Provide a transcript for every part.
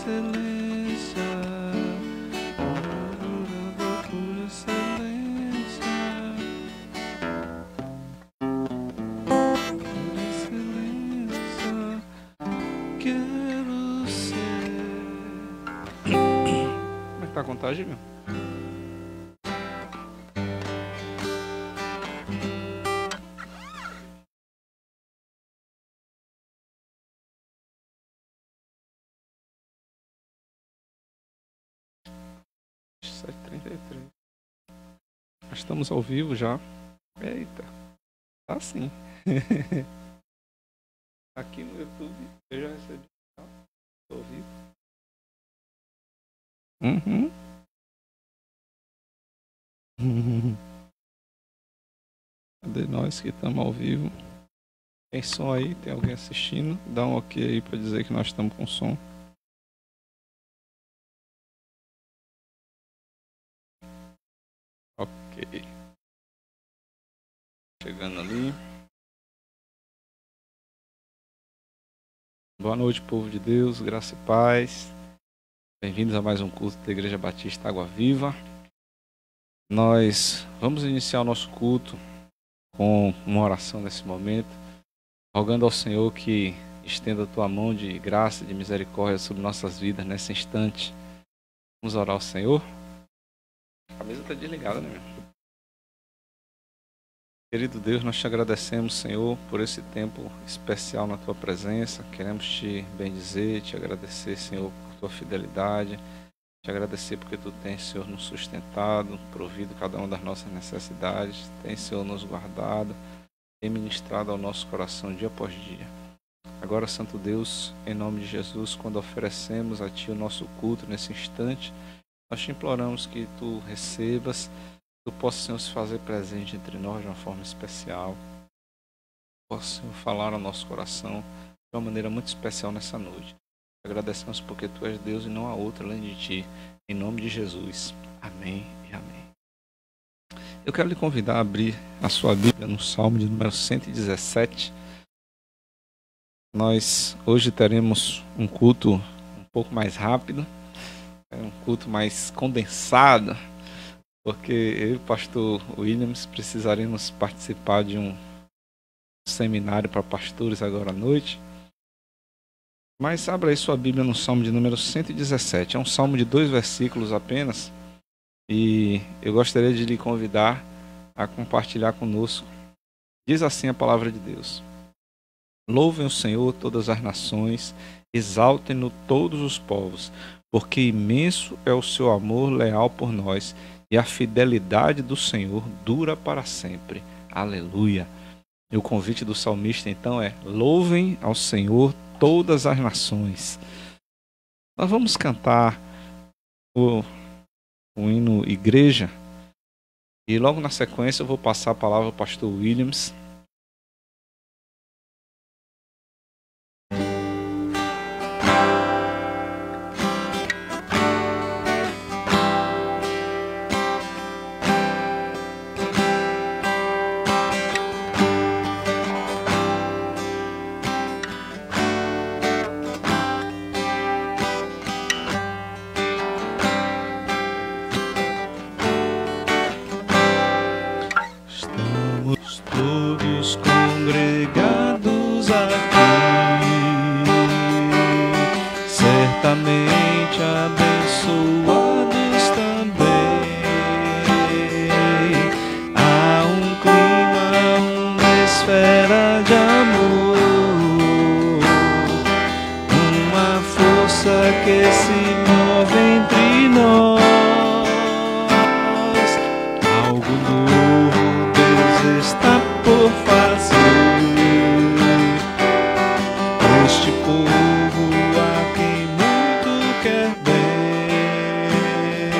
excelência, por excelência, por excelência, quero ser. Como é que tá a contagem, meu? Nós estamos ao vivo já. Eita, tá sim. Aqui no YouTube eu já recebi. Estou ao vivo. Cadê nós que estamos ao vivo? Tem som aí? Tem alguém assistindo? Dá um ok aí para dizer que nós estamos com som. Ok. Chegando ali. Boa noite, povo de Deus, graça e paz. Bem-vindos a mais um culto da Igreja Batista Água Viva. Nós vamos iniciar o nosso culto com uma oração nesse momento, rogando ao Senhor que estenda a tua mão de graça, de misericórdia sobre nossas vidas nesse instante. Vamos orar ao Senhor. A mesa está desligada, né, meu? Querido Deus, nós te agradecemos, Senhor, por esse tempo especial na tua presença. Queremos te bendizer, te agradecer, Senhor, por tua fidelidade. Te agradecer porque tu tens, Senhor, nos sustentado, provido cada uma das nossas necessidades. Tens, Senhor, nos guardado, tem ministrado ao nosso coração dia após dia. Agora, Santo Deus, em nome de Jesus, quando oferecemos a Ti o nosso culto nesse instante, nós te imploramos que Tu recebas, Tu possa, Senhor, se fazer presente entre nós de uma forma especial. Possa, Senhor, falar ao nosso coração de uma maneira muito especial nessa noite. Agradecemos porque Tu és Deus e não há outro além de Ti. Em nome de Jesus. Amém e amém. Eu quero lhe convidar a abrir a sua Bíblia no Salmo de número 117. Nós hoje teremos um culto um pouco mais rápido, um culto mais condensado, porque eu e o pastor Williams precisaremos participar de um seminário para pastores agora à noite. Mas abra aí sua Bíblia no Salmo de número 117. É um salmo de 2 versículos apenas. E eu gostaria de lhe convidar a compartilhar conosco. Diz assim a palavra de Deus: Louvem o Senhor todas as nações, exaltem-no todos os povos, porque imenso é o seu amor leal por nós, e a fidelidade do Senhor dura para sempre. Aleluia. E o convite do salmista então é: louvem ao Senhor todas as nações. Nós vamos cantar o hino Igreja, e logo na sequência eu vou passar a palavra ao pastor Williams. Todos congregados aqui, certamente abençoados também. Há um clima, uma esfera de amor, uma força que se move entre nós. Algo novo está por fazer este povo a quem muito quer bem.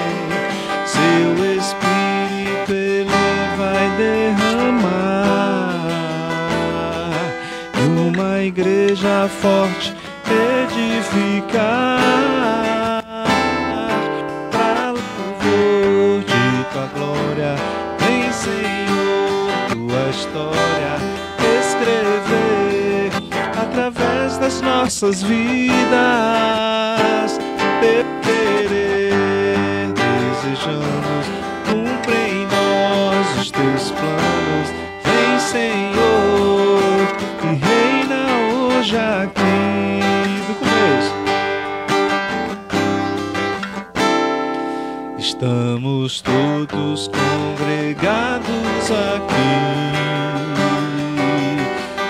Seu Espírito ele vai derramar, e uma igreja forte edificar, para louvor de tua glória. Vem, Senhor, tua história escrever através das nossas vidas. Estamos todos congregados aqui,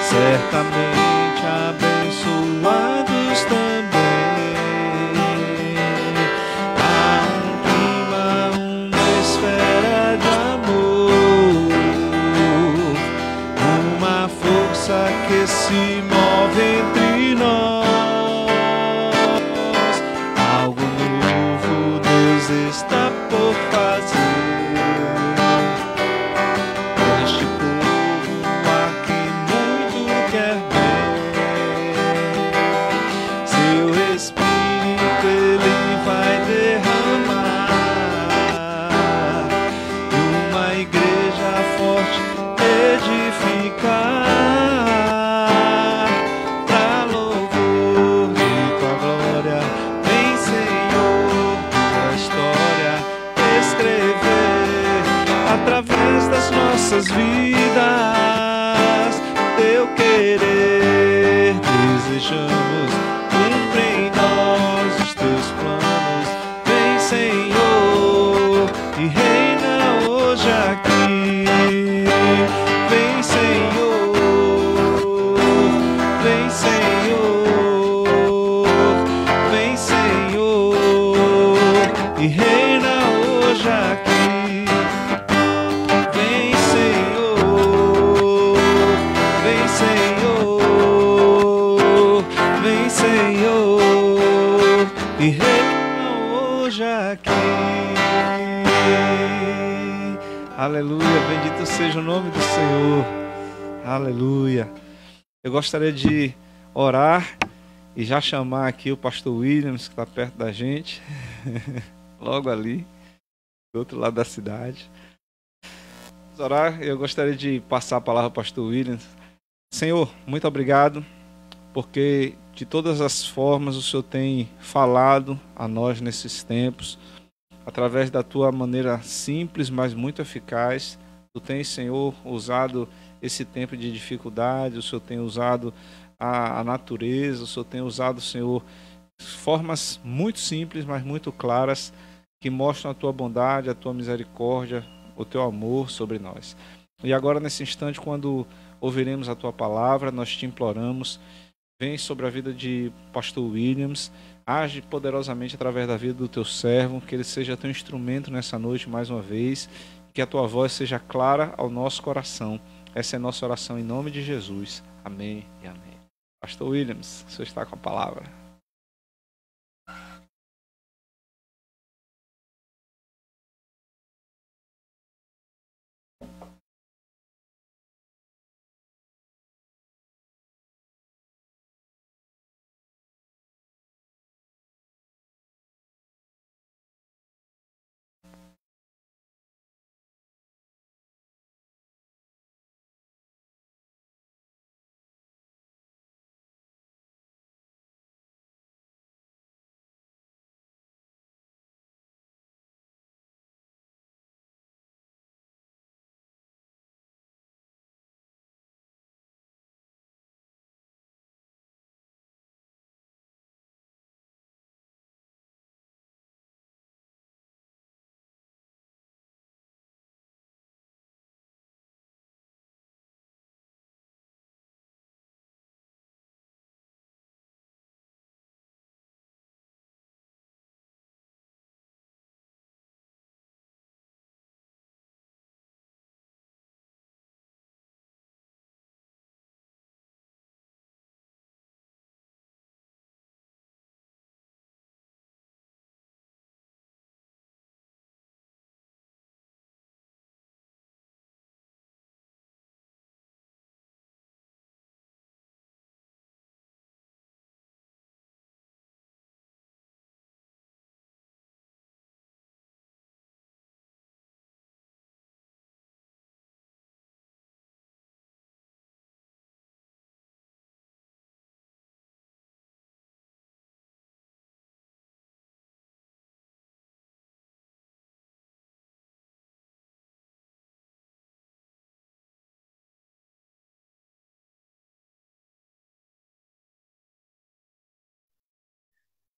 certamente abençoados também. Há um clima, uma esfera de amor, uma força que se move entre nós. Algo novo Deus está por fazer. Este povo aqui muito quer ver. Seu Espírito Ele vai derramar, e uma igreja forte edificar, pra louvor de tua glória. Vem, Senhor, tua história escrever através das nossas vidas. Teu querer desejamos, cumpre em nós os teus planos. Vem, Senhor, e reina hoje aqui. Vem, Senhor, vem, Senhor, vem, Senhor, e reina hoje aqui. Vem, Senhor, vem, Senhor, vem, Senhor, e reina hoje aqui. Aleluia, bendito seja o nome do Senhor. Aleluia. Eu gostaria de orar e já chamar aqui o pastor Williams, que está perto da gente, logo ali, do outro lado da cidade. Vamos orar. Eu gostaria de passar a palavra ao pastor Williams. Senhor, muito obrigado, porque de todas as formas o Senhor tem falado a nós nesses tempos, através da tua maneira simples, mas muito eficaz. Tu tens, Senhor, usado esse tempo de dificuldade, o Senhor tem usado a natureza, o Senhor tem usado, Senhor, formas muito simples, mas muito claras, que mostram a tua bondade, a tua misericórdia, o teu amor sobre nós. E agora, nesse instante, quando ouviremos a tua palavra, nós te imploramos, vem sobre a vida de pastor Williams, age poderosamente através da vida do teu servo, que ele seja teu instrumento nessa noite mais uma vez, que a tua voz seja clara ao nosso coração. Essa é a nossa oração em nome de Jesus. Amém e amém. Pastor Williams, o senhor está com a palavra.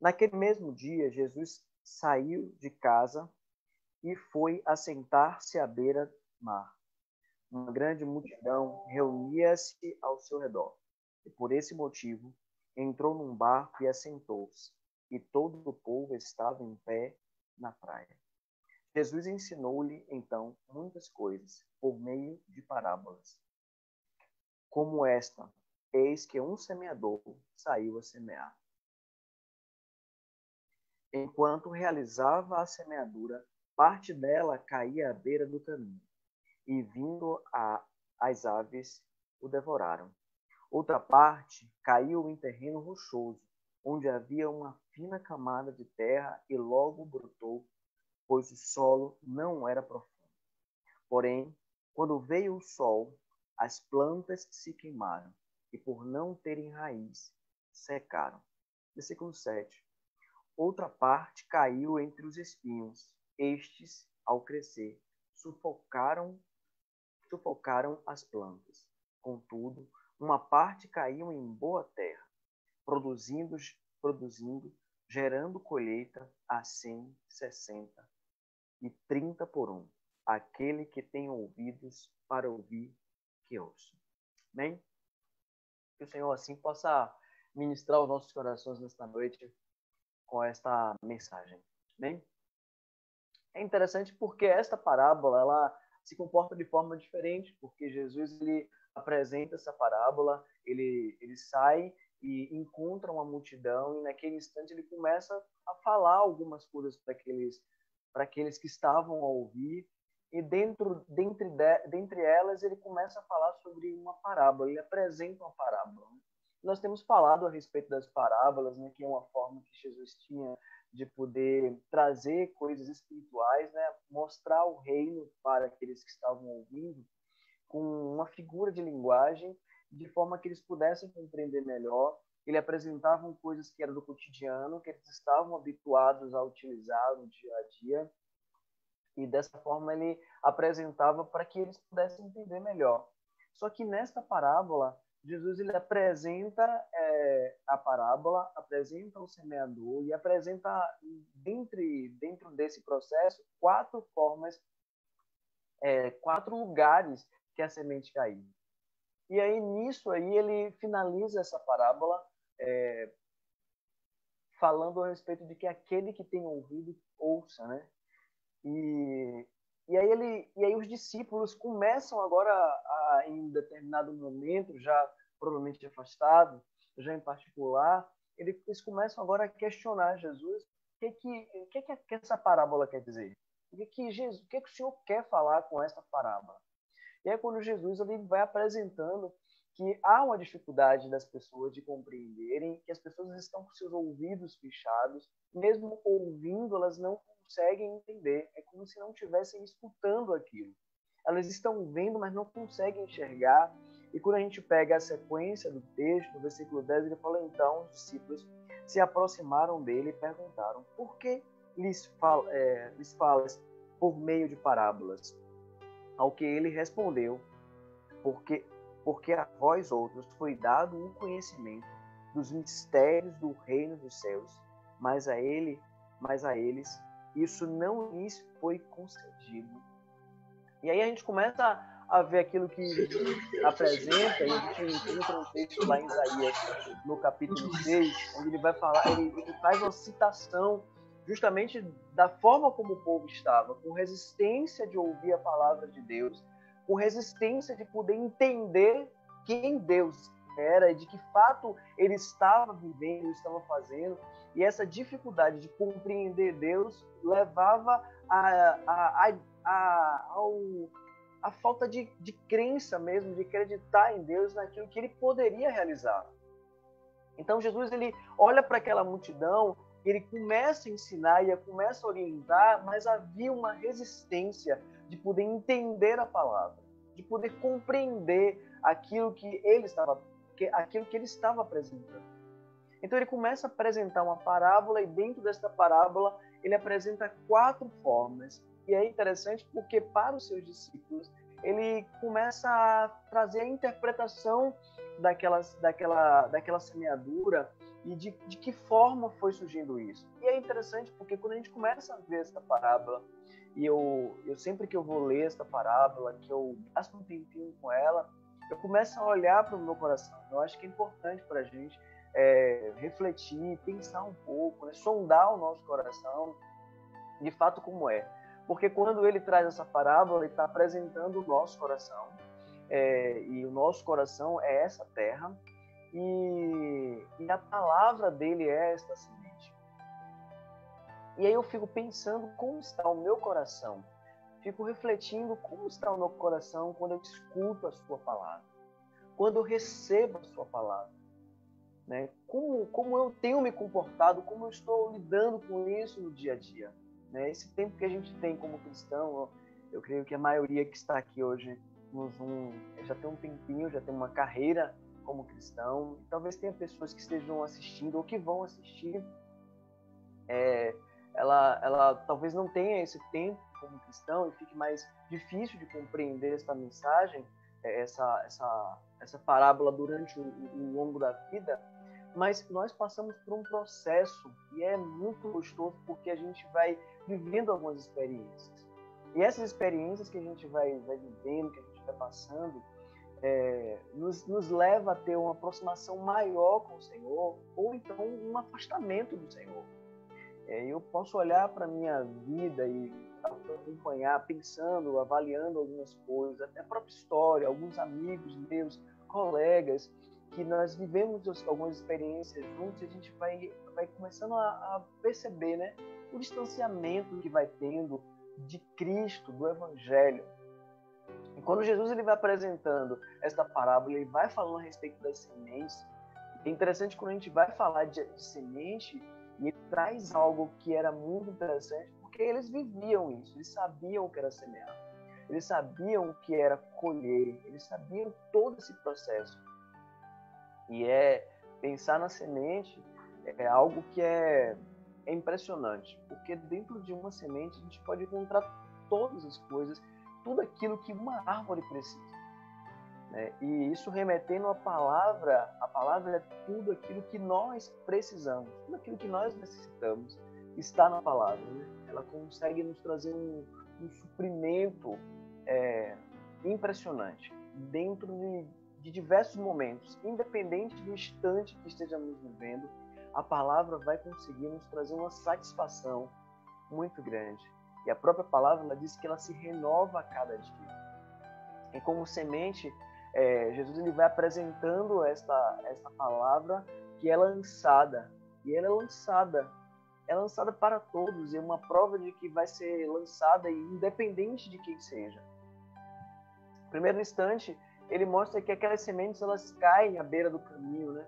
Naquele mesmo dia, Jesus saiu de casa e foi assentar-se à beira-mar. Uma grande multidão reunia-se ao seu redor, e por esse motivo entrou num barco e assentou-se, e todo o povo estava em pé na praia. Jesus ensinou-lhe, então, muitas coisas, por meio de parábolas. Como esta, eis que um semeador saiu a semear. Enquanto realizava a semeadura, parte dela caía à beira do caminho, e vindo as aves o devoraram. Outra parte caiu em terreno rochoso, onde havia uma fina camada de terra e logo brotou, pois o solo não era profundo. Porém, quando veio o sol, as plantas se queimaram e, por não terem raiz, secaram. Versículo 7. Outra parte caiu entre os espinhos. Estes, ao crescer, sufocaram as plantas. Contudo, uma parte caiu em boa terra, produzindo, gerando colheita a 100, 60 e 30 por um. Aquele que tem ouvidos para ouvir, que ouça. Amém? Que o Senhor assim possa ministrar os nossos corações nesta noite com esta mensagem. Amém? É interessante porque esta parábola ela se comporta de forma diferente, porque Jesus ele apresenta essa parábola, ele sai e encontra uma multidão, e naquele instante ele começa a falar algumas coisas para aqueles que estavam a ouvir, e dentre elas ele começa a falar sobre uma parábola, ele apresenta uma parábola. Nós temos falado a respeito das parábolas, né, que é uma forma que Jesus tinha de poder trazer coisas espirituais, né, mostrar o reino para aqueles que estavam ouvindo, com uma figura de linguagem, de forma que eles pudessem compreender melhor. Ele apresentava coisas que eram do cotidiano, que eles estavam habituados a utilizar no dia a dia, e dessa forma ele apresentava para que eles pudessem entender melhor. Só que nesta parábola, Jesus ele apresenta a parábola, apresenta o semeador e apresenta dentro desse processo quatro formas, quatro lugares que a semente caiu. E aí nisso aí ele finaliza essa parábola falando a respeito de que aquele que tem ouvido ouça, né? E aí os discípulos começam agora em determinado momento, já provavelmente afastado, já em particular, eles começam agora a questionar Jesus o que essa parábola quer dizer? O que o Senhor quer falar com essa parábola? E aí quando Jesus ele vai apresentando que há uma dificuldade das pessoas de compreenderem, que as pessoas estão com seus ouvidos fechados, mesmo ouvindo, elas não conseguem entender. É como se não estivessem escutando aquilo. Elas estão vendo, mas não conseguem enxergar. E quando a gente pega a sequência do texto, no versículo 10, ele fala, então, os discípulos se aproximaram dele e perguntaram, por que lhes falas por meio de parábolas? Ao que ele respondeu, porque a vós outros foi dado o conhecimento dos mistérios do reino dos céus, mas a eles isso não lhes foi concedido. E aí a gente começa a ver aquilo que apresenta, e a gente encontra um texto lá em Isaías, no capítulo 6, onde ele vai falar, ele faz uma citação justamente da forma como o povo estava, com resistência de ouvir a palavra de Deus, com resistência de poder entender quem Deus era e de que fato ele estava vivendo, ele estava fazendo, e essa dificuldade de compreender Deus levava a falta de crença mesmo, de acreditar em Deus naquilo que ele poderia realizar. Então Jesus ele olha para aquela multidão, ele começa a ensinar e começa a orientar, mas havia uma resistência de poder entender a palavra, de poder compreender aquilo que ele estava apresentando. Então ele começa a apresentar uma parábola, e dentro desta parábola ele apresenta quatro formas. E é interessante porque para os seus discípulos ele começa a trazer a interpretação daquela semeadura e de que forma foi surgindo isso. E é interessante porque quando a gente começa a ver essa parábola, e eu sempre que eu vou ler essa parábola, que eu gasto um tempinho com ela, eu começo a olhar para o meu coração. Eu acho que é importante para a gente refletir, pensar um pouco, né? Sondar o nosso coração, de fato como é. Porque quando ele traz essa parábola, ele está apresentando o nosso coração, e o nosso coração é essa terra, e a palavra dele é esta semente. E aí eu fico pensando como está o meu coração, fico refletindo como está o meu coração quando eu escuto a sua palavra, quando eu recebo a sua palavra, né? Como eu tenho me comportado, como eu estou lidando com isso no dia a dia, né? Esse tempo que a gente tem como cristão, eu creio que a maioria que está aqui hoje no Zoom já tem um tempinho, já tem uma carreira como cristão. Talvez tenha pessoas que estejam assistindo ou que vão assistir. Ela talvez não tenha esse tempo como cristão e fique mais difícil de compreender essa mensagem, essa parábola durante o longo da vida. Mas nós passamos por um processo e é muito gostoso porque a gente vai vivendo algumas experiências. E essas experiências que a gente vai vivendo, que a gente vai passando, nos leva a ter uma aproximação maior com o Senhor, ou então um afastamento do Senhor. Eu posso olhar para a minha vida e acompanhar, pensando, avaliando algumas coisas, até a própria história, alguns amigos meus, colegas, que nós vivemos algumas experiências juntos, e a gente vai começando a perceber, né, o distanciamento que vai tendo de Cristo, do Evangelho. E quando Jesus ele vai apresentando esta parábola, ele vai falando a respeito das sementes. É interessante quando a gente vai falar de semente, e ele traz algo que era muito interessante, porque eles viviam isso, eles sabiam o que era semear, eles sabiam o que era colher, eles sabiam todo esse processo. E pensar na semente é algo que é impressionante, porque dentro de uma semente a gente pode encontrar todas as coisas, tudo aquilo que uma árvore precisa, né? E isso remetendo à palavra, a palavra é tudo aquilo que nós precisamos, tudo aquilo que nós necessitamos está na palavra, né? Ela consegue nos trazer um suprimento impressionante dentro de diversos momentos, independente do instante que estejamos vivendo. A palavra vai conseguir nos trazer uma satisfação muito grande. E a própria palavra, ela diz que ela se renova a cada dia. E como semente, Jesus ele vai apresentando esta palavra que é lançada. E ela é lançada para todos. E é uma prova de que vai ser lançada independente de quem seja. No primeiro instante, ele mostra que aquelas sementes elas caem à beira do caminho, né?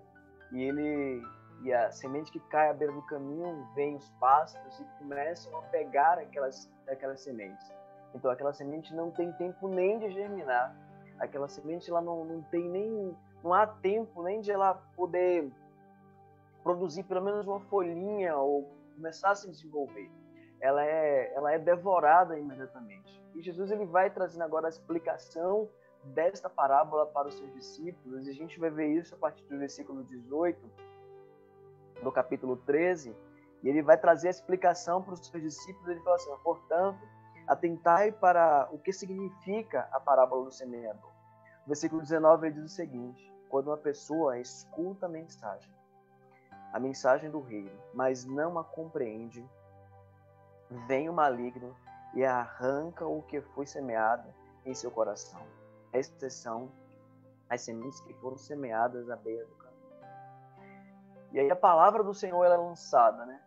E a semente que cai à beira do caminho, vem os pássaros e começam a pegar aquelas sementes. Então aquela semente não tem tempo nem de germinar. Aquela semente ela não há tempo nem de ela poder produzir pelo menos uma folhinha ou começar a se desenvolver. Ela é devorada imediatamente. E Jesus ele vai trazendo agora a explicação desta parábola para os seus discípulos, e a gente vai ver isso a partir do versículo 18 do capítulo 13, e ele vai trazer a explicação para os seus discípulos. Ele fala assim: portanto, atentai para o que significa a parábola do semeador. No versículo 19 ele diz o seguinte: quando uma pessoa escuta a mensagem do reino, mas não a compreende, vem o maligno e arranca o que foi semeado em seu coração. Estas são as sementes que foram semeadas à beira do caminho. E aí a palavra do Senhor ela é lançada, né?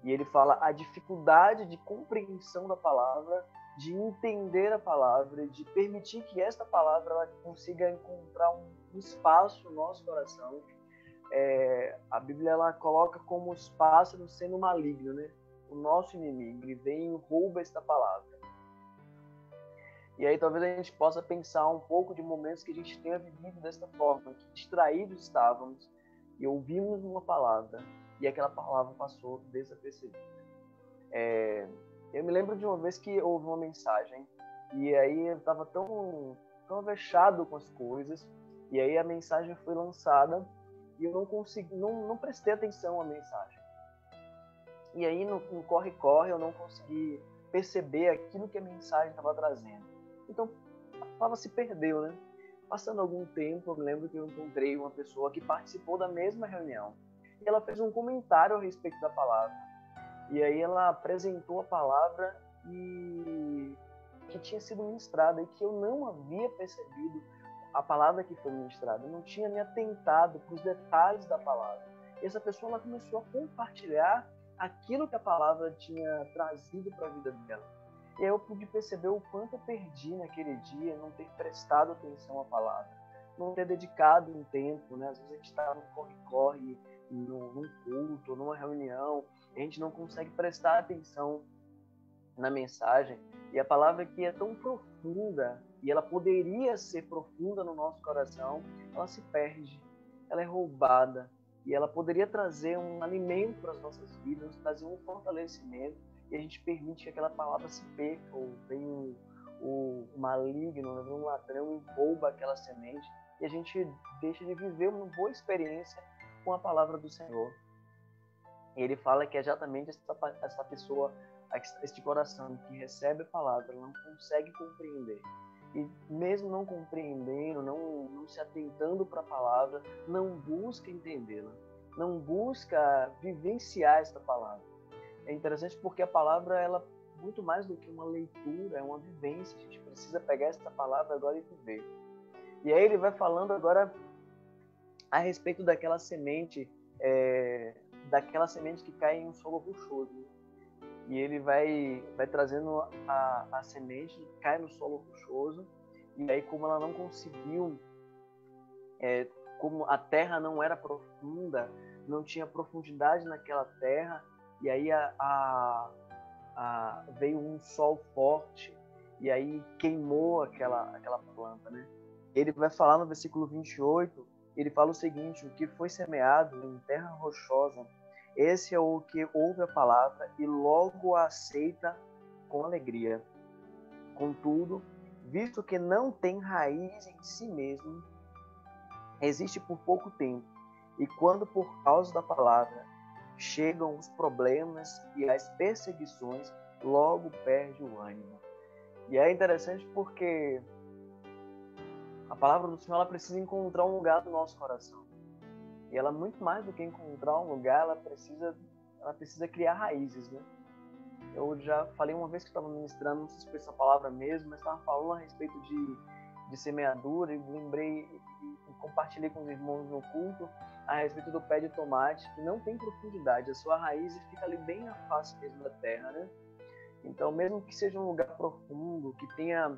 E ele fala a dificuldade de compreensão da palavra, de entender a palavra, de permitir que esta palavra ela consiga encontrar um espaço no nosso coração. A Bíblia ela coloca como os pássaros sendo maligno, né? O nosso inimigo, ele vem e rouba esta palavra. E aí talvez a gente possa pensar um pouco de momentos que a gente tenha vivido desta forma, que distraídos estávamos e ouvimos uma palavra e aquela palavra passou desapercebida. Eu me lembro de uma vez que houve uma mensagem e aí eu estava tão avexado com as coisas, e aí a mensagem foi lançada e eu não consegui, não prestei atenção à mensagem. E aí, no corre-corre, eu não consegui perceber aquilo que a mensagem estava trazendo. Então, a palavra se perdeu, né? Passando algum tempo, eu me lembro que eu encontrei uma pessoa que participou da mesma reunião. E ela fez um comentário a respeito da palavra. E aí ela apresentou a palavra que tinha sido ministrada e que eu não havia percebido a palavra que foi ministrada. Eu não tinha me atentado para os detalhes da palavra. E essa pessoa ela começou a compartilhar aquilo que a palavra tinha trazido para a vida dela. E aí eu pude perceber o quanto eu perdi naquele dia, não ter prestado atenção à palavra, não ter dedicado um tempo, né? Às vezes a gente está no corre-corre, num culto, numa reunião, a gente não consegue prestar atenção na mensagem, e a palavra que é tão profunda, e ela poderia ser profunda no nosso coração, ela se perde, ela é roubada, e ela poderia trazer um alimento para as nossas vidas, trazer um fortalecimento, e a gente permite que aquela palavra se perca, ou vem o maligno, vem um ladrão e rouba aquela semente, e a gente deixa de viver uma boa experiência com a palavra do Senhor. E ele fala que é exatamente essa pessoa, este coração que recebe a palavra, não consegue compreender. E mesmo não compreendendo, não se atentando para a palavra, não busca entendê-la, não busca vivenciar esta palavra. É interessante porque a palavra, ela muito mais do que uma leitura, é uma vivência. A gente precisa pegar essa palavra agora e viver. E aí ele vai falando agora a respeito daquela semente, que cai em um solo rochoso. E ele vai trazendo a semente que cai no solo rochoso, e aí como ela não conseguiu, como a terra não era profunda, não tinha profundidade naquela terra, e aí veio um sol forte, e aí queimou aquela planta, né? Ele vai falar no versículo 28, ele fala o seguinte: o que foi semeado em terra rochosa, esse é o que ouve a palavra e logo a aceita com alegria. Contudo, visto que não tem raiz em si mesmo, existe por pouco tempo, e quando por causa da palavra chegam os problemas e as perseguições, logo perde o ânimo. E é interessante porque a palavra do Senhor, ela precisa encontrar um lugar no nosso coração. E ela, muito mais do que encontrar um lugar, ela precisa criar raízes, né? Eu já falei uma vez que estava ministrando, não sei se foi essa palavra mesmo, mas estava falando a respeito de semeadura, e lembrei e compartilhei com os irmãos no culto a respeito do pé de tomate, que não tem profundidade, a sua raiz fica ali bem na face mesmo da terra, né? Então, mesmo que seja um lugar profundo, que tenha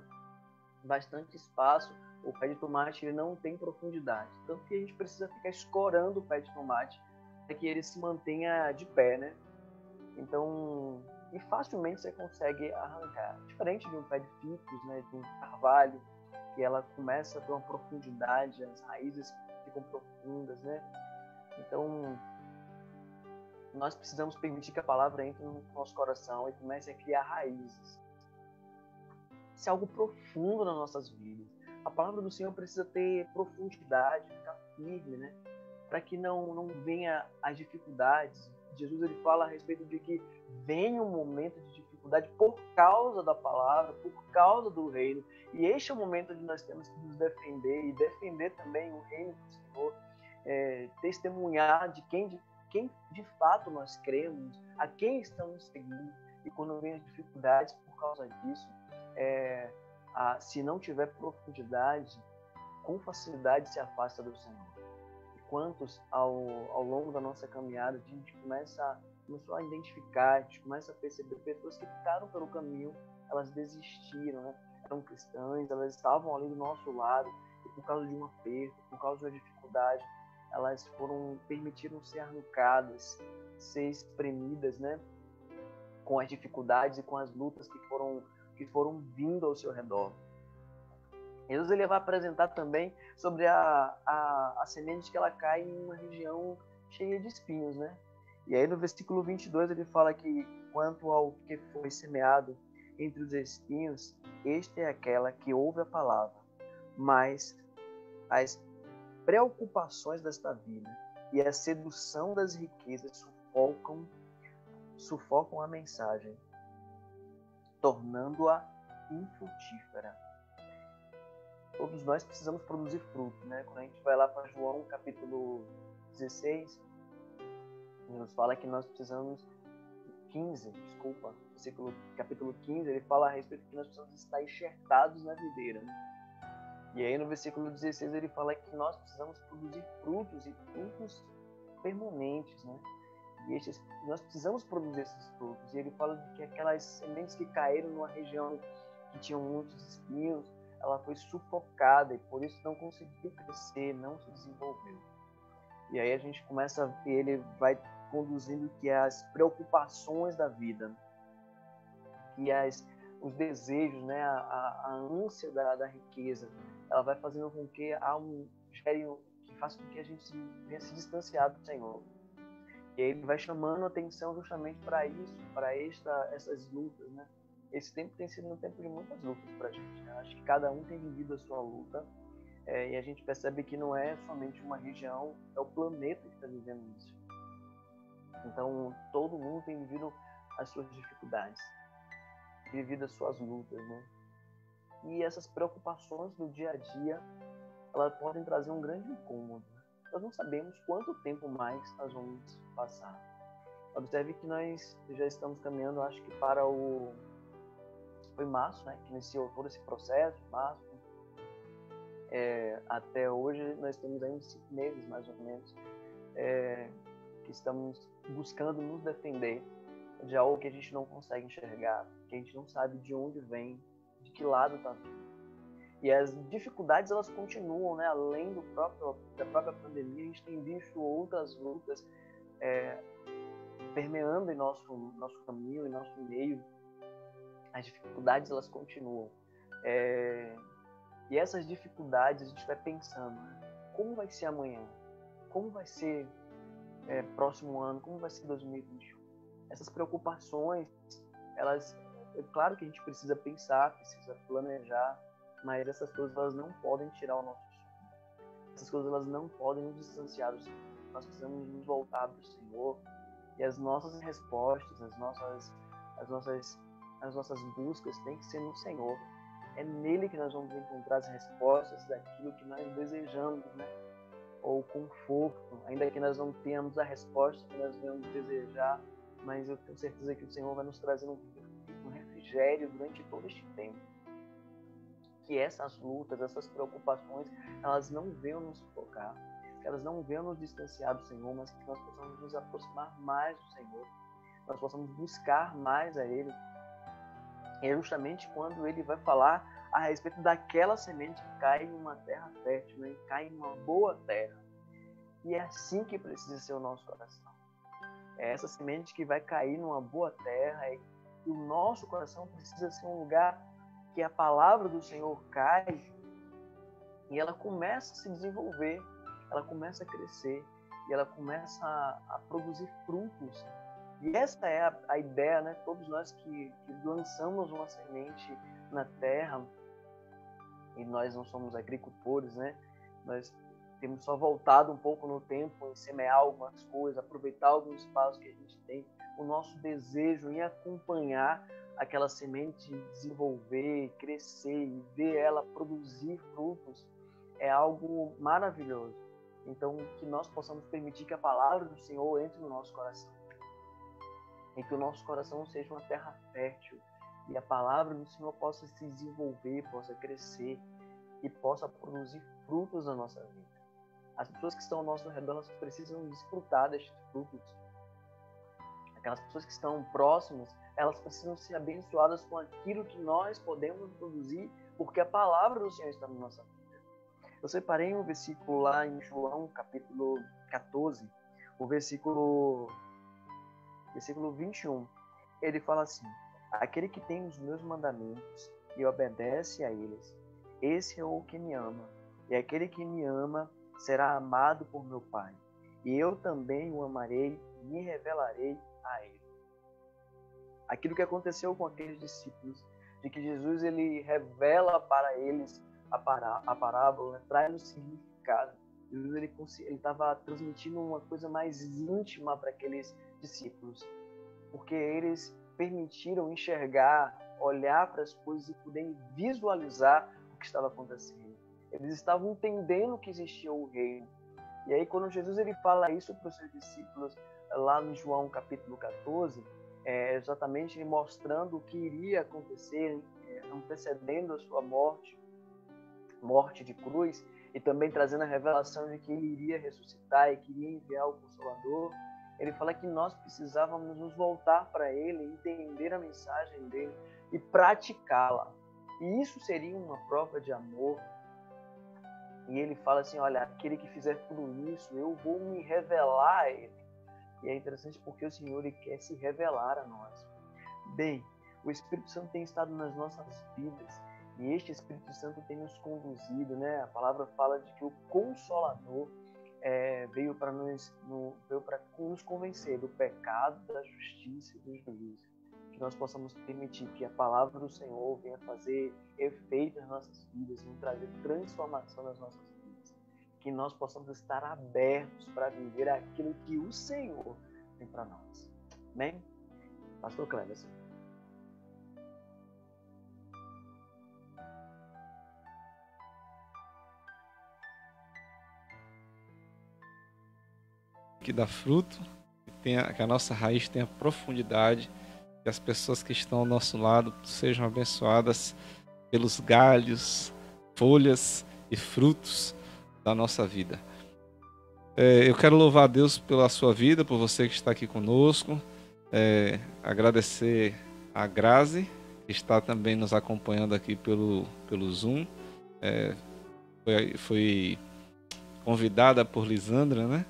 bastante espaço, o pé de tomate ele não tem profundidade. Tanto que a gente precisa ficar escorando o pé de tomate para que ele se mantenha de pé, né? Então, e facilmente você consegue arrancar. Diferente de um pé de ficus, né, de um carvalho, que ela começa a ter uma profundidade, as raízes ficam profundas, né? Então, nós precisamos permitir que a palavra entre no nosso coração e comece a criar raízes. Isso é algo profundo nas nossas vidas. A palavra do Senhor precisa ter profundidade, ficar firme, né? Para que não venha as dificuldades. Jesus ele fala a respeito de que vem um momento de dificuldade por causa da palavra, por causa do reino. E este é o momento onde nós temos que nos defender e defender também o reino do Senhor, testemunhar de quem de fato nós cremos, a quem estamos seguindo. E quando vem as dificuldades por causa disso, se não tiver profundidade, com facilidade se afasta do Senhor. E quantos ao longo da nossa caminhada a gente começou a identificar, a gente começa a perceber pessoas que ficaram pelo caminho, elas desistiram, né? Eram cristãs, elas estavam ali do nosso lado, e por causa de um aperto, por causa de uma dificuldade, elas permitiram ser arrancadas, ser espremidas, né? Com as dificuldades e com as lutas que foram vindo ao seu redor. Jesus ele vai apresentar também sobre a semente que ela cai em uma região cheia de espinhos, né? E aí no versículo 22 ele fala que quanto ao que foi semeado entre os espinhos, este é aquela que ouve a palavra, mas as preocupações desta vida e a sedução das riquezas sufocam a mensagem, tornando-a infrutífera. Todos nós precisamos produzir fruto, né? Quando a gente vai lá para João, capítulo 16, nos fala que nós precisamos... capítulo 15, ele fala a respeito que nós precisamos estar enxertados na videira, né? E aí no versículo 16 ele fala que nós precisamos produzir frutos, e frutos permanentes, né? E nós precisamos produzir esses frutos. E ele fala de que aquelas sementes que caíram numa região que tinha muitos espinhos, ela foi sufocada e por isso não conseguiu crescer, não se desenvolveu. E aí a gente começa a ver, ele vai conduzindo que as preocupações da vida, que os desejos, né, a ânsia da riqueza, ela vai fazendo com que que faça com que a gente venha se distanciar do Senhor. E ele vai chamando a atenção justamente para isso, para essas lutas, né? Esse tempo tem sido um tempo de muitas lutas para a gente, né? Acho que cada um tem vivido a sua luta, e a gente percebe que não é somente uma região, é o planeta que está vivendo isso. Então, todo mundo tem vivido as suas dificuldades, vivido as suas lutas, né? E essas preocupações do dia a dia, elas podem trazer um grande incômodo, né? Nós não sabemos quanto tempo mais nós vamos passar. Observe que nós já estamos caminhando, acho que para foi março, né, que iniciou todo esse processo, março. Até hoje nós temos ainda 5 meses, mais ou menos, que estamos buscando nos defender de algo que a gente não consegue enxergar, que a gente não sabe de onde vem, de que lado está vindo. E as dificuldades, elas continuam, né? Além da própria pandemia, a gente tem visto outras lutas permeando em nosso caminho, em nosso meio. As dificuldades, elas continuam. E essas dificuldades, a gente vai pensando, né? Como vai ser amanhã? Como vai ser próximo ano? Como vai ser 2021? Essas preocupações, elas... É claro que a gente precisa pensar, precisa planejar, mas essas coisas, elas não podem tirar o nosso sono. Essas coisas, elas não podem nos distanciar do Senhor. Nós precisamos nos voltar para o Senhor, e as nossas respostas, as nossas buscas têm que ser no Senhor. É nele que nós vamos encontrar as respostas daquilo que nós desejamos, né? Ou conforto, ainda que nós não tenhamos a resposta que nós vamos desejar, mas eu tenho certeza que o Senhor vai nos trazer um refrigério durante todo este tempo. Que essas lutas, essas preocupações, elas não venham nos sufocar, que elas não venham nos distanciar do Senhor, mas que nós possamos nos aproximar mais do Senhor, nós possamos buscar mais a Ele. E é justamente quando Ele vai falar a respeito daquela semente que cai em uma terra fértil, né? Cai em uma boa terra. E é assim que precisa ser o nosso coração. É essa semente que vai cair numa boa terra, e o nosso coração precisa ser um lugar que a palavra do Senhor cai e ela começa a se desenvolver, ela começa a crescer e ela começa a produzir frutos. E essa é a ideia, né? Todos nós que lançamos uma semente na terra, e nós não somos agricultores, né? Nós temos só voltado um pouco no tempo em semear algumas coisas, aproveitar alguns espaços que a gente tem. O nosso desejo em acompanhar aquela semente desenvolver, crescer e ver ela produzir frutos é algo maravilhoso. Então, que nós possamos permitir que a palavra do Senhor entre no nosso coração. E que o nosso coração seja uma terra fértil. E a palavra do Senhor possa se desenvolver, possa crescer e possa produzir frutos na nossa vida. As pessoas que estão ao nosso redor, elas precisam desfrutar destes frutos. Aquelas pessoas que estão próximas, elas precisam ser abençoadas com aquilo que nós podemos produzir, porque a palavra do Senhor está na nossa vida. Eu separei um versículo lá em João, capítulo 14, o versículo 21. Ele fala assim: aquele que tem os meus mandamentos e obedece a eles, esse é o que me ama. E aquele que me ama será amado por meu Pai. E eu também o amarei e me revelarei a ele. Aquilo que aconteceu com aqueles discípulos, de que Jesus ele revela para eles a parábola, né, traz o significado. Jesus ele estava transmitindo uma coisa mais íntima para aqueles discípulos, porque eles permitiram enxergar, olhar para as coisas e poderem visualizar o que estava acontecendo. Eles estavam entendendo que existia o reino. E aí, quando Jesus ele fala isso para os seus discípulos, lá no João capítulo 14, exatamente ele mostrando o que iria acontecer, antecedendo a sua morte de cruz, e também trazendo a revelação de que ele iria ressuscitar e queria enviar o Consolador, ele fala que nós precisávamos nos voltar para ele, entender a mensagem dele e praticá-la. E isso seria uma prova de amor. E ele fala assim, olha, aquele que fizer tudo isso, eu vou me revelar a ele. E é interessante porque o Senhor ele quer se revelar a nós. Bem, o Espírito Santo tem estado nas nossas vidas e este Espírito Santo tem nos conduzido, né? A palavra fala de que o Consolador veio para nos convencer do pecado, da justiça e do juízo. Que nós possamos permitir que a palavra do Senhor venha fazer efeito nas nossas vidas, venha trazer transformação nas nossas vidas. Que nós possamos estar abertos para viver aquilo que o Senhor tem para nós. Amém? Pastor Cleverson. Que dá fruto, que a nossa raiz tenha profundidade, que as pessoas que estão ao nosso lado sejam abençoadas pelos galhos, folhas e frutos da nossa vida. Eu quero louvar a Deus pela sua vida, por você que está aqui conosco, agradecer a Grazi, que está também nos acompanhando aqui pelo Zoom, foi convidada por Lisandra, né?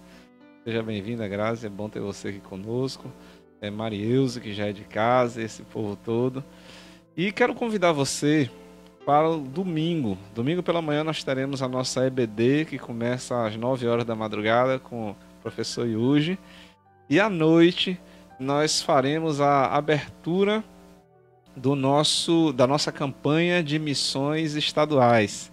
Seja bem-vinda, Grazi, é bom ter você aqui conosco. Marieuza, que já é de casa, esse povo todo. E quero convidar você para o domingo. Domingo pela manhã nós teremos a nossa EBD, que começa às 9 horas da madrugada com o professor Yuji. E à noite nós faremos a abertura da nossa campanha de missões estaduais.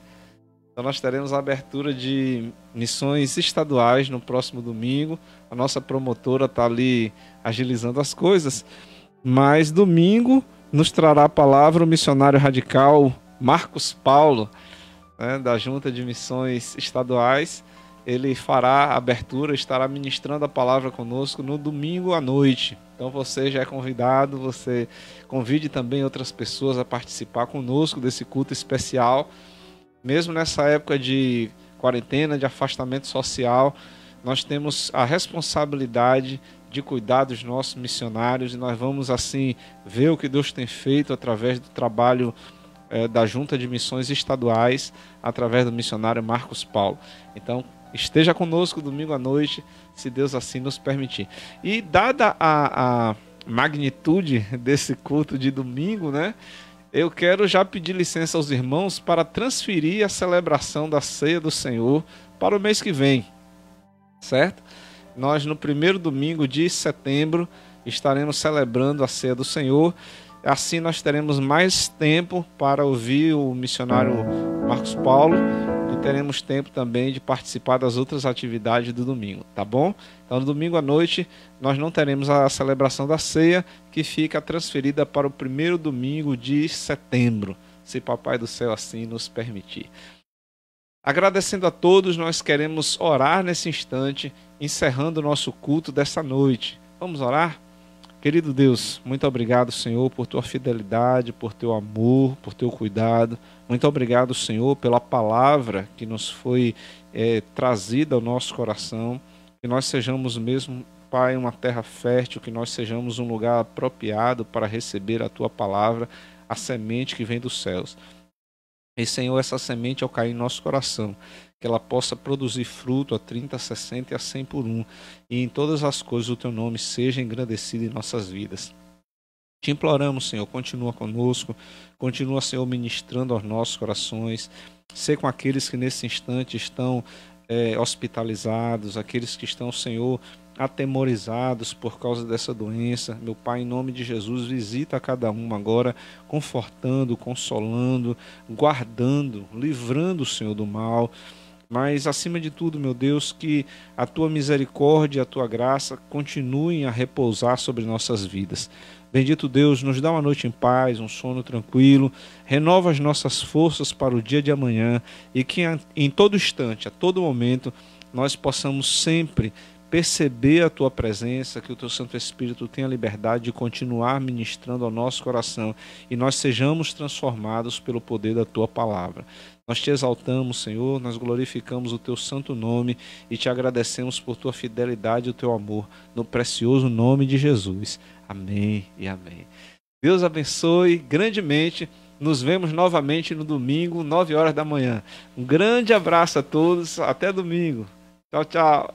Então nós teremos a abertura de missões estaduais no próximo domingo. A nossa promotora está ali agilizando as coisas. Mas domingo nos trará a palavra o missionário radical Marcos Paulo, né, da Junta de Missões Estaduais. Ele fará a abertura, estará ministrando a palavra conosco no domingo à noite. Então você já é convidado, você convide também outras pessoas a participar conosco desse culto especial. Mesmo nessa época de quarentena, de afastamento social, nós temos a responsabilidade de cuidar dos nossos missionários e nós vamos assim ver o que Deus tem feito através do trabalho da Junta de Missões Estaduais, através do missionário Marcos Paulo. Então, esteja conosco domingo à noite, se Deus assim nos permitir. E dada a magnitude desse culto de domingo, né? Eu quero já pedir licença aos irmãos para transferir a celebração da Ceia do Senhor para o mês que vem, certo? Nós no primeiro domingo de setembro estaremos celebrando a Ceia do Senhor. Assim nós teremos mais tempo para ouvir o missionário Marcos Paulo e teremos tempo também de participar das outras atividades do domingo, tá bom? Então no domingo à noite nós não teremos a celebração da ceia, que fica transferida para o primeiro domingo de setembro, se Papai do Céu assim nos permitir. Agradecendo a todos, nós queremos orar nesse instante, encerrando o nosso culto dessa noite. Vamos orar? Querido Deus, muito obrigado, Senhor, por tua fidelidade, por teu amor, por teu cuidado. Muito obrigado, Senhor, pela palavra que nos foi trazida ao nosso coração. Que nós sejamos mesmo, Pai, uma terra fértil, que nós sejamos um lugar apropriado para receber a tua palavra, a semente que vem dos céus. E, Senhor, essa semente ao cair em nosso coração, que ela possa produzir fruto a 30, a 60 e a 100 por um. E em todas as coisas o teu nome seja engrandecido em nossas vidas. Te imploramos, Senhor, continua conosco, continua, Senhor, ministrando aos nossos corações. Sê com aqueles que nesse instante estão hospitalizados, aqueles que estão, Senhor, atemorizados por causa dessa doença. Meu Pai, em nome de Jesus, visita cada um agora, confortando, consolando, guardando, livrando o Senhor do mal. Mas, acima de tudo, meu Deus, que a Tua misericórdia e a Tua graça continuem a repousar sobre nossas vidas. Bendito Deus, nos dá uma noite em paz, um sono tranquilo, renova as nossas forças para o dia de amanhã e que em todo instante, a todo momento, nós possamos sempre perceber a Tua presença, que o Teu Santo Espírito tenha liberdade de continuar ministrando ao nosso coração e nós sejamos transformados pelo poder da Tua palavra. Nós te exaltamos, Senhor, nós glorificamos o Teu santo nome e te agradecemos por Tua fidelidade e o Teu amor, no precioso nome de Jesus. Amém e amém. Deus abençoe grandemente. Nos vemos novamente no domingo, 9 horas da manhã. Um grande abraço a todos. Até domingo. Tchau, tchau.